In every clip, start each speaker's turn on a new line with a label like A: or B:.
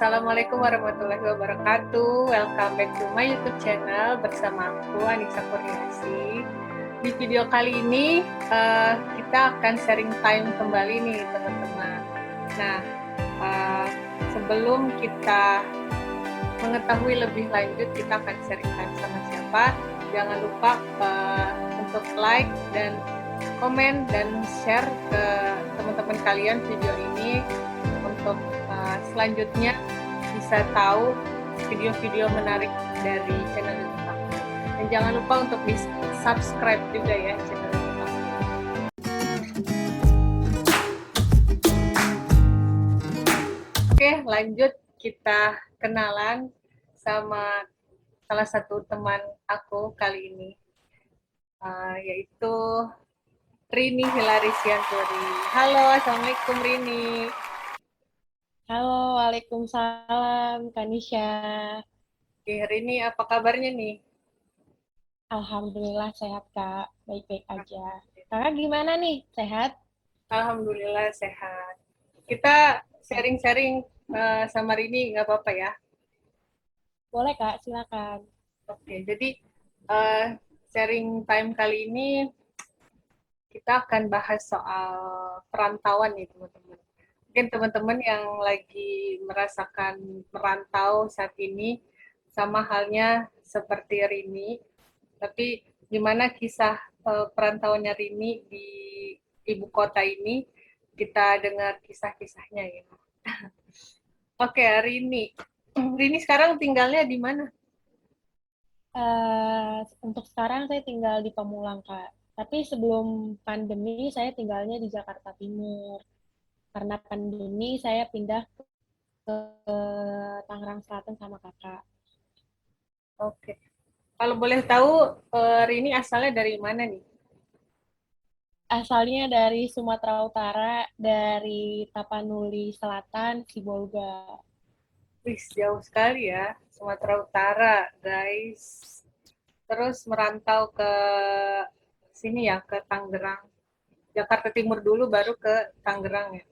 A: Assalamualaikum warahmatullahi wabarakatuh. Welcome back to my YouTube channel bersama aku Anissa Kurniasi. Di video kali ini kita akan sharing time kembali nih teman-teman. Nah, sebelum kita mengetahui lebih lanjut kita akan sharing time sama siapa, jangan lupa untuk like dan komen dan share ke teman-teman kalian video ini untuk selanjutnya bisa tahu video-video menarik dari channel YouTube aku. Dan jangan lupa untuk di subscribe juga ya channel YouTube aku. Oke, lanjut kita kenalan sama salah satu teman aku kali ini, yaitu Rini Hilarisianturi. Halo, Assalamualaikum Rini.
B: Halo, waalaikumsalam, Kanisha.
A: Oke, Rini apa kabarnya nih?
B: Alhamdulillah sehat, Kak. Baik-baik aja. Kakak gimana nih? Sehat?
A: Alhamdulillah sehat. Kita sharing-sharing sama Rini, nggak apa-apa ya?
B: Boleh, Kak. Silakan.
A: Oke, jadi sharing time kali ini kita akan bahas soal perantauan nih teman-teman. Mungkin teman-teman yang lagi merasakan merantau saat ini sama halnya seperti Rini, tapi gimana kisah perantauannya Rini di ibu kota ini, kita dengar kisah-kisahnya ya. Oke, Rini. Rini sekarang tinggalnya di mana?
B: Untuk sekarang saya tinggal di Pamulang, Kak. Tapi sebelum pandemi, saya tinggalnya di Jakarta Timur. Karena pandemi, saya pindah ke Tangerang Selatan sama kakak.
A: Oke. Kalau boleh tahu, Rini asalnya dari mana nih?
B: Asalnya dari Sumatera Utara, dari Tapanuli Selatan, Sibolga.
A: Wih, jauh sekali ya, Sumatera Utara, guys. Terus merantau ke sini ya, ke Tangerang. Jakarta Timur dulu, baru ke Tangerang ya.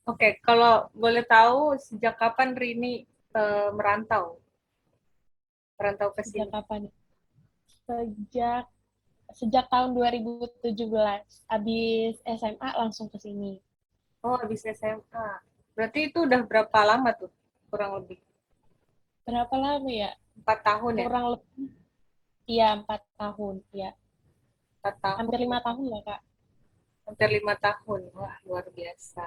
A: Oke, kalau boleh tahu sejak kapan Rini merantau? Merantau ke
B: Sejak
A: sini?
B: kapan? Sejak sejak tahun 2017. Habis SMA langsung ke sini.
A: Oh, habis SMA. Berarti itu udah berapa lama tuh? Kurang lebih.
B: Berapa lama ya?
A: 4 tahun ya?
B: Kurang lebih, ya 4 tahun. Ya,
A: 4 tahun.
B: hampir 5 tahun lah, Kak.
A: Hampir 5 tahun. Wah, luar biasa.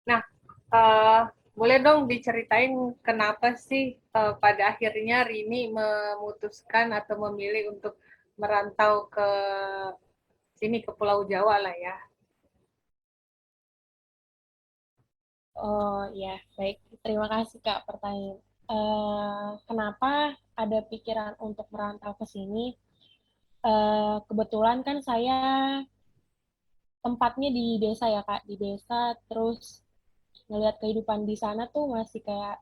A: Nah, uh, boleh dong diceritain kenapa sih pada akhirnya Rini memutuskan atau memilih untuk merantau ke sini, ke Pulau Jawa lah ya.
B: Oh ya, baik. Terima kasih, Kak, pertanyaan. Kenapa ada pikiran untuk merantau ke sini? Kebetulan kan saya tempatnya di desa ya, Kak. Di desa, terus ngelihat kehidupan di sana tuh masih kayak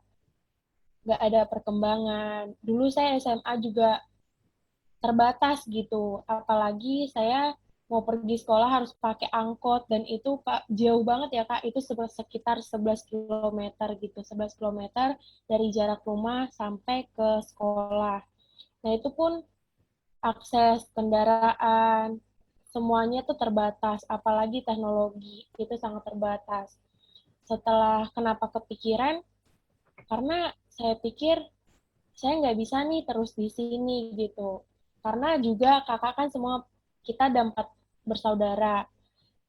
B: nggak ada perkembangan. Dulu saya SMA juga terbatas gitu. Apalagi saya mau pergi sekolah harus pakai angkot dan itu Kak jauh banget ya Kak. Itu sekitar 11 kilometer gitu. 11 kilometer dari jarak rumah sampai ke sekolah. Nah, itu pun akses kendaraan semuanya tuh terbatas, apalagi teknologi itu sangat terbatas. Setelah kenapa kepikiran, karena saya pikir saya nggak bisa nih terus di sini gitu. Karena juga kakak kan semua kita ada 4 bersaudara.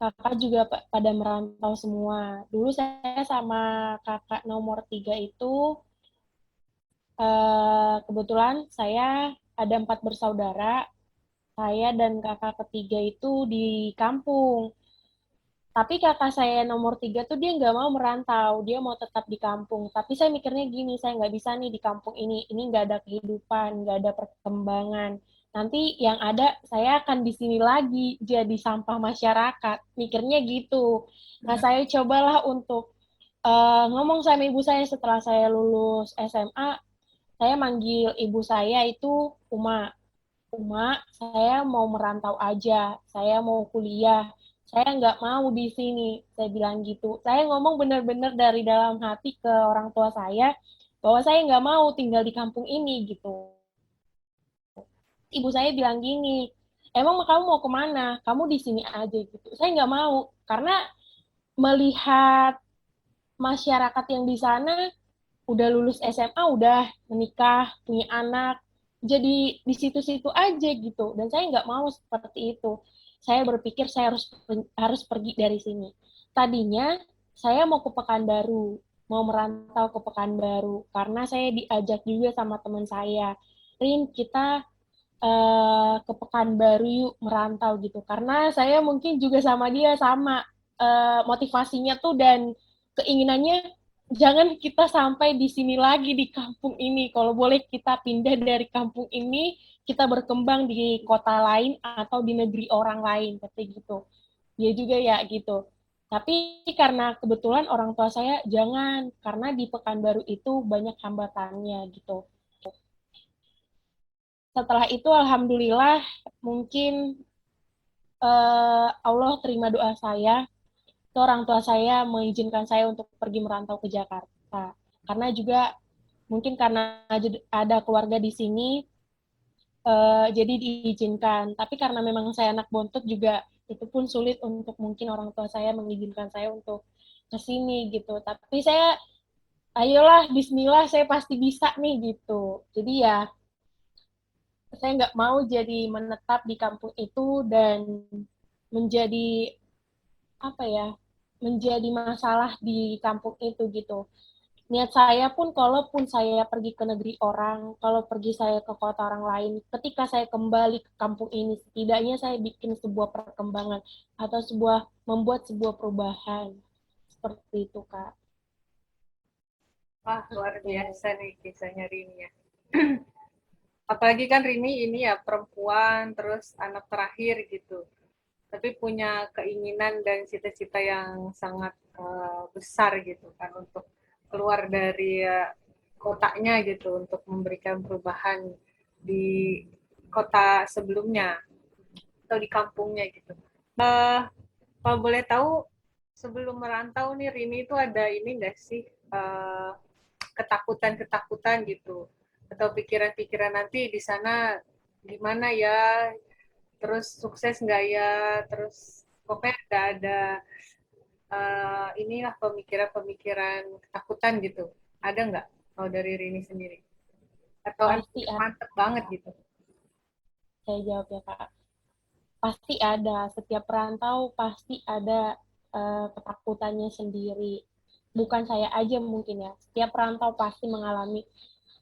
B: Kakak juga pada merantau semua. Dulu saya sama kakak nomor 3 itu kebetulan saya ada 4 bersaudara. Saya dan kakak ketiga itu di kampung. Tapi kakak saya nomor 3 tuh dia nggak mau merantau, dia mau tetap di kampung. Tapi saya mikirnya gini, saya nggak bisa nih di kampung ini nggak ada kehidupan, nggak ada perkembangan. Nanti yang ada saya akan di sini lagi jadi sampah masyarakat. Mikirnya gitu. Nah, saya cobalah untuk ngomong sama ibu saya setelah saya lulus SMA, saya manggil ibu saya itu Uma. Uma, saya mau merantau aja, saya mau kuliah, saya nggak mau di sini, saya bilang gitu. Saya ngomong benar-benar dari dalam hati ke orang tua saya, bahwa saya nggak mau tinggal di kampung ini, gitu. Ibu saya bilang gini, emang kamu mau kemana? Kamu di sini aja, gitu. Saya nggak mau, karena melihat masyarakat yang di sana, udah lulus SMA, udah menikah, punya anak, jadi di situ-situ aja gitu. Dan saya nggak mau seperti itu. Saya berpikir saya harus pergi dari sini. Tadinya saya mau ke Pekanbaru, mau merantau ke Pekanbaru karena saya diajak juga sama teman saya. Rin, kita ke Pekanbaru yuk merantau gitu. Karena saya mungkin juga sama dia sama motivasinya tuh dan keinginannya jangan kita sampai di sini lagi di kampung ini. Kalau boleh kita pindah dari kampung ini, kita berkembang di kota lain atau di negeri orang lain, seperti gitu. Dia juga ya gitu. Tapi karena kebetulan orang tua saya jangan, karena di Pekanbaru itu banyak hambatannya gitu. Setelah itu alhamdulillah mungkin Allah terima doa saya. Ke orang tua saya mengizinkan saya untuk pergi merantau ke Jakarta. Karena juga mungkin karena ada keluarga di sini, jadi diizinkan. Tapi karena memang saya anak bontot juga itu pun sulit untuk mungkin orang tua saya mengizinkan saya untuk ke sini gitu. Tapi saya, ayolah, Bismillah, saya pasti bisa nih gitu. Jadi ya saya nggak mau jadi menetap di kampung itu dan menjadi apa ya, menjadi masalah di kampung itu gitu. Niat saya pun kalaupun saya pergi ke negeri orang, kalau pergi saya ke kota orang lain, ketika saya kembali ke kampung ini, setidaknya saya bikin sebuah perkembangan atau membuat sebuah perubahan. Seperti itu, Kak.
A: Wah, luar
B: Gitu.
A: biasa nih kisahnya Rini ya. Apalagi kan Rini ini ya perempuan, terus anak terakhir gitu. Tapi punya keinginan dan cita-cita yang sangat besar gitu kan untuk keluar dari kotanya gitu untuk memberikan perubahan di kota sebelumnya atau di kampungnya gitu. Kalau boleh tahu sebelum merantau nih Rini itu ada ini enggak sih ketakutan-ketakutan gitu atau pikiran-pikiran nanti di sana gimana ya, terus sukses nggak ya, terus pokoknya ada inilah pemikiran-pemikiran ketakutan gitu, ada nggak kalau dari Rini sendiri atau
B: Pasti
A: mantep banget
B: ada.
A: gitu?
B: Saya jawab ya, Kak. Pasti ada. Setiap perantau pasti ada ketakutannya sendiri. Bukan saya aja mungkin ya. Setiap perantau pasti mengalami.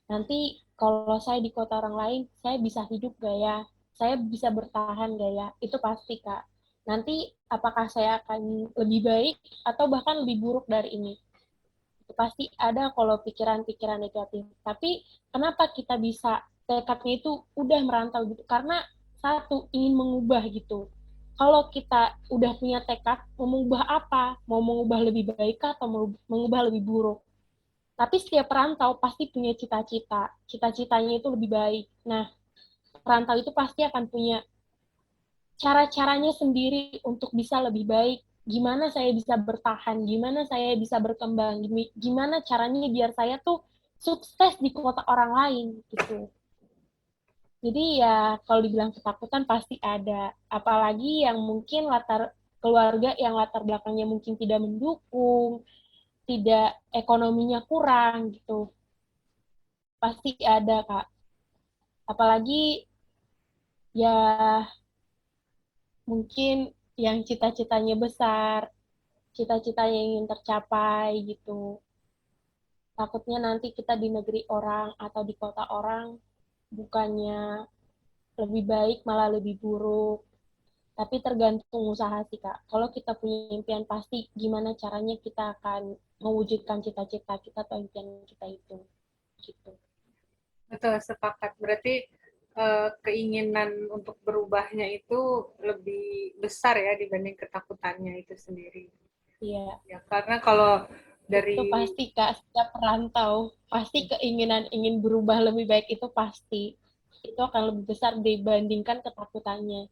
B: Nanti kalau saya di kota orang lain, saya bisa hidup gak ya? Saya bisa bertahan gak ya? Itu pasti, Kak. Nanti apakah saya akan lebih baik atau bahkan lebih buruk dari ini? Itu pasti ada kalau pikiran-pikiran negatif. Tapi kenapa kita bisa tekadnya itu udah merantau gitu? Karena satu, ingin mengubah gitu. Kalau kita udah punya tekad, mau mengubah apa? Mau mengubah lebih baik atau mau mengubah lebih buruk? Tapi setiap perantau pasti punya cita-cita. Cita-citanya itu lebih baik. Nah, perantau itu pasti akan punya cara-caranya sendiri untuk bisa lebih baik. Gimana saya bisa bertahan, gimana saya bisa berkembang, gimana caranya biar saya tuh sukses di kota orang lain gitu. Jadi ya kalau dibilang ketakutan pasti ada. Apalagi yang mungkin keluarga yang latar belakangnya mungkin tidak mendukung, tidak ekonominya kurang gitu. Pasti ada, Kak. Apalagi ya mungkin yang cita-citanya besar, cita-citanya ingin tercapai gitu. Takutnya nanti kita di negeri orang atau di kota orang bukannya lebih baik malah lebih buruk. Tapi tergantung usaha sih, Kak. Kalau kita punya impian pasti gimana caranya kita akan mewujudkan cita-cita kita atau impian kita itu. Gitu.
A: Betul, sepakat. Berarti keinginan untuk berubahnya itu lebih besar ya dibanding ketakutannya itu sendiri.
B: Iya.
A: Ya, karena kalau
B: Itu
A: dari
B: pasti, Kak, setiap perantau pasti keinginan ingin berubah lebih baik itu pasti. Itu akan lebih besar dibandingkan ketakutannya.